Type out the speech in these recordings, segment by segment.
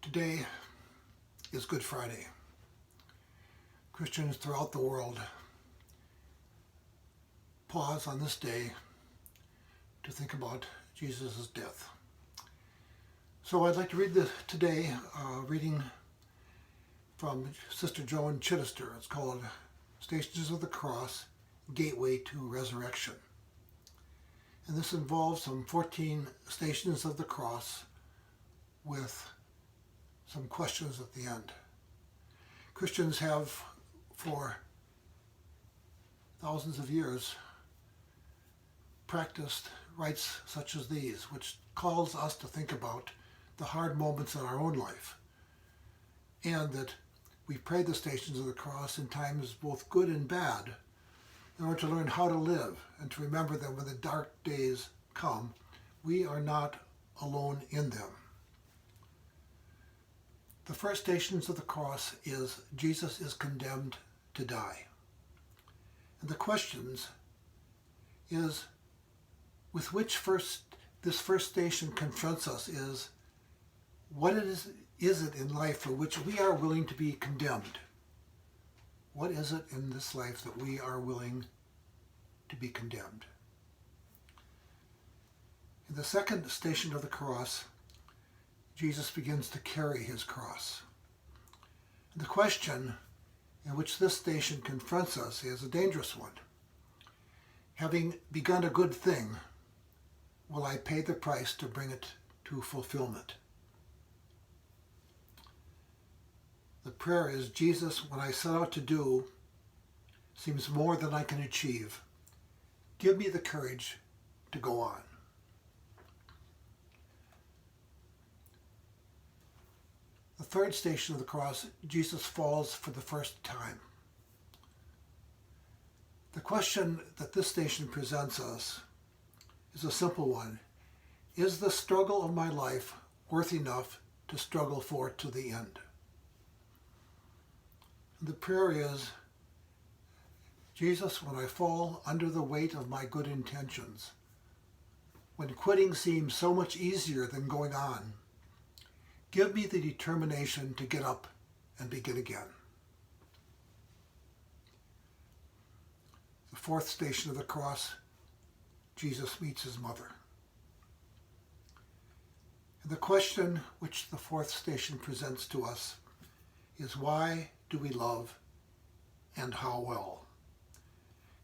Today is Good Friday. Christians throughout the world pause on this day to think about Jesus' death. So I'd like to read today reading from Sister Joan Chittister. It's called Stations of the Cross, Gateway to Resurrection. And this involves some 14 stations of the cross with some questions at the end. Christians have, for thousands of years, practiced rites such as these, which calls us to think about the hard moments in our own life, and that we pray the Stations of the Cross in times both good and bad in order to learn how to live and to remember that when the dark days come, we are not alone in them. The first Stations of the Cross is Jesus is condemned to die. And the questions is, with which this first station confronts us is, what is it in life for which we are willing to be condemned? What is it in this life that we are willing to be condemned? In the second station of the cross, Jesus begins to carry his cross. And the question in which this station confronts us is a dangerous one. Having begun a good thing, will I pay the price to bring it to fulfillment? The prayer is, Jesus, what I set out to do seems more than I can achieve. Give me the courage to go on. The third station of the cross, Jesus falls for the first time. The question that this station presents us is a simple one. Is the struggle of my life worth enough to struggle for to the end? And the prayer is, Jesus, when I fall under the weight of my good intentions, when quitting seems so much easier than going on, give me the determination to get up and begin again. The fourth station of the cross, Jesus meets his mother. And the question which the fourth station presents to us is, why do we love and how well?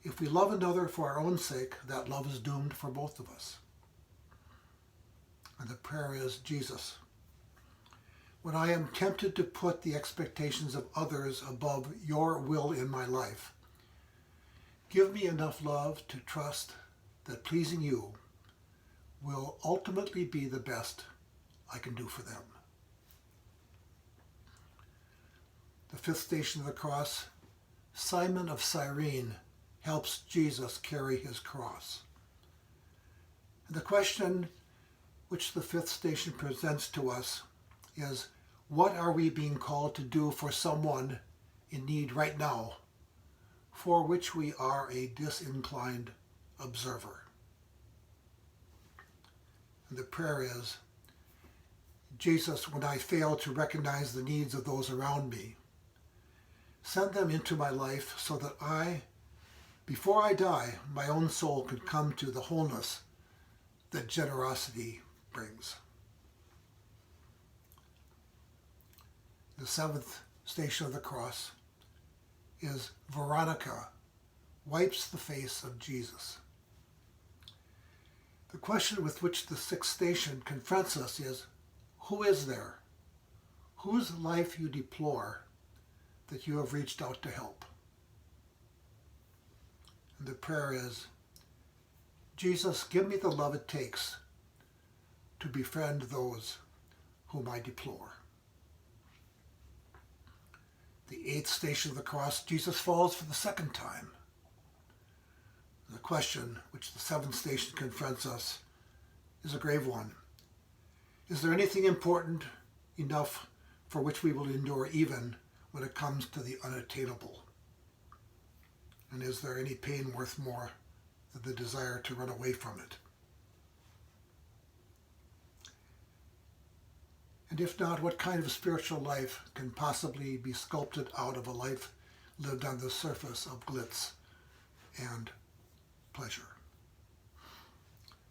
If we love another for our own sake, that love is doomed for both of us. And the prayer is, Jesus, when I am tempted to put the expectations of others above your will in my life, give me enough love to trust that pleasing you will ultimately be the best I can do for them. The fifth station of the cross, Simon of Cyrene helps Jesus carry his cross. And the question which the fifth station presents to us is, what are we being called to do for someone in need right now, for which we are a disinclined observer? And the prayer is, Jesus, when I fail to recognize the needs of those around me, send them into my life so that before I die, my own soul could come to the wholeness that generosity brings. The seventh station of the cross is Veronica wipes the face of Jesus. The question with which the sixth station confronts us is, who is there? Whose life you deplore that you have reached out to help? And the prayer is, Jesus, give me the love it takes to befriend those whom I deplore. The eighth station of the cross, Jesus falls for the second time. The question which the seventh station confronts us is a grave one. Is there anything important enough for which we will endure even when it comes to the unattainable? And is there any pain worth more than the desire to run away from it? And if not, what kind of spiritual life can possibly be sculpted out of a life lived on the surface of glitz and pleasure?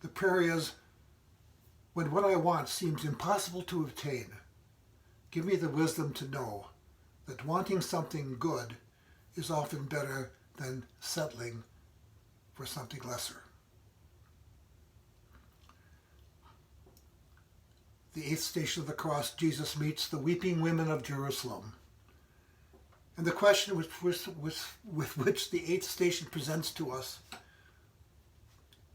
The prayer is, when what I want seems impossible to obtain, give me the wisdom to know that wanting something good is often better than settling for something lesser. The eighth station of the cross, Jesus meets the weeping women of Jerusalem. And the question with which the eighth station presents to us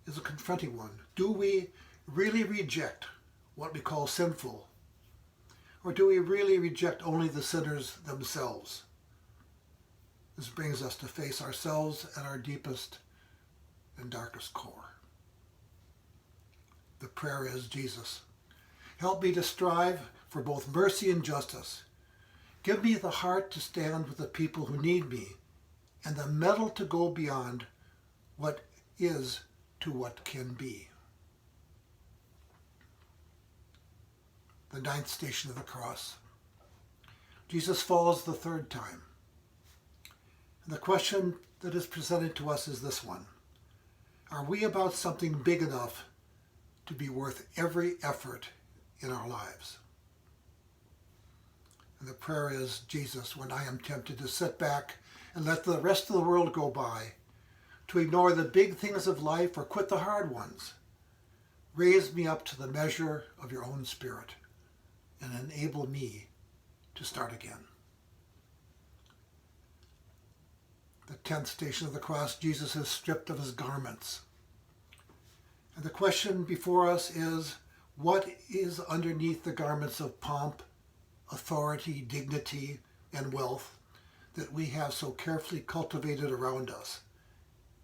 is a confronting one. Do we really reject what we call sinful? Or do we really reject only the sinners themselves? This brings us to face ourselves at our deepest and darkest core. The prayer is, Jesus, help me to strive for both mercy and justice. Give me the heart to stand with the people who need me and the mettle to go beyond what is to what can be. The ninth station of the cross. Jesus falls the third time. And the question that is presented to us is this one. Are we about something big enough to be worth every effort in our lives? And the prayer is, Jesus, when I am tempted to sit back and let the rest of the world go by, to ignore the big things of life or quit the hard ones, raise me up to the measure of your own Spirit and enable me to start again. The 10th station of the cross, Jesus is stripped of his garments. And the question before us is, what is underneath the garments of pomp, authority, dignity, and wealth that we have so carefully cultivated around us?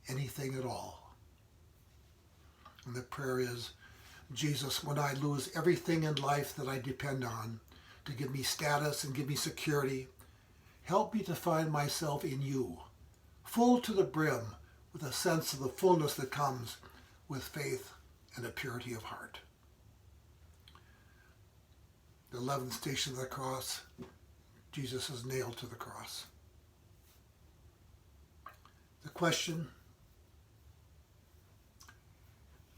Anything at all. And the prayer is, Jesus, when I lose everything in life that I depend on to give me status and give me security, help me to find myself in you, full to the brim with a sense of the fullness that comes with faith and a purity of heart. The 11th station of the cross, Jesus is nailed to the cross. The question,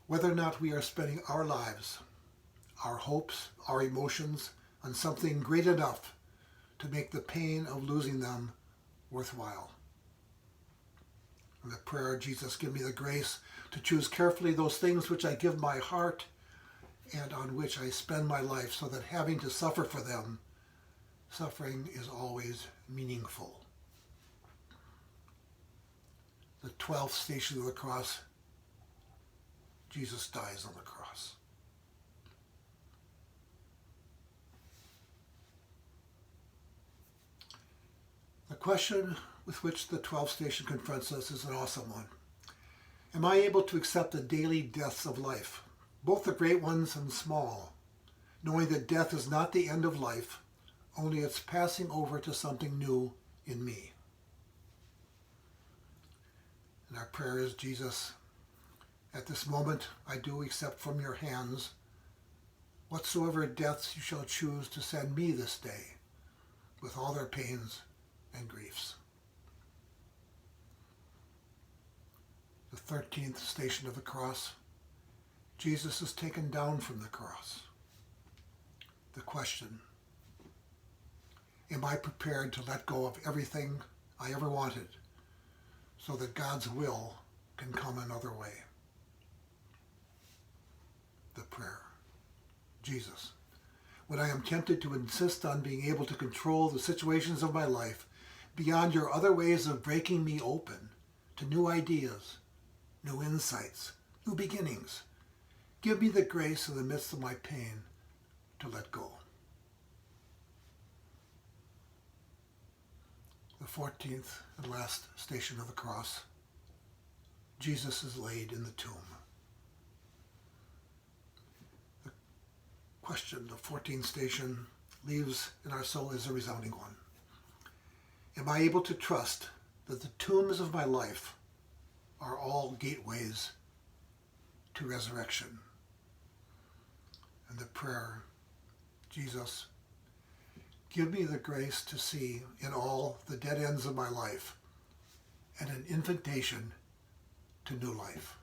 whether or not we are spending our lives, our hopes, our emotions on something great enough to make the pain of losing them worthwhile. And the prayer, Jesus, give me the grace to choose carefully those things which I give my heart and on which I spend my life, so that having to suffer for them, suffering is always meaningful. The 12th station of the cross, Jesus dies on the cross. The question with which the 12th station confronts us is an awesome one. Am I able to accept the daily deaths of life, both the great ones and small, knowing that death is not the end of life, only it's passing over to something new in me? And our prayer is, Jesus, at this moment I do accept from your hands whatsoever deaths you shall choose to send me this day, with all their pains and griefs. The 13th station of the cross, Jesus is taken down from the cross. The question, am I prepared to let go of everything I ever wanted so that God's will can come another way? The prayer, Jesus, when I am tempted to insist on being able to control the situations of my life beyond your other ways of breaking me open to new ideas, new insights, new beginnings, give me the grace in the midst of my pain to let go. The 14th and last station of the cross, Jesus is laid in the tomb. The question, the 14th station, leaves in our soul is a resounding one. Am I able to trust that the tombs of my life are all gateways to resurrection? And the prayer, Jesus, give me the grace to see in all the dead ends of my life and an invitation to new life.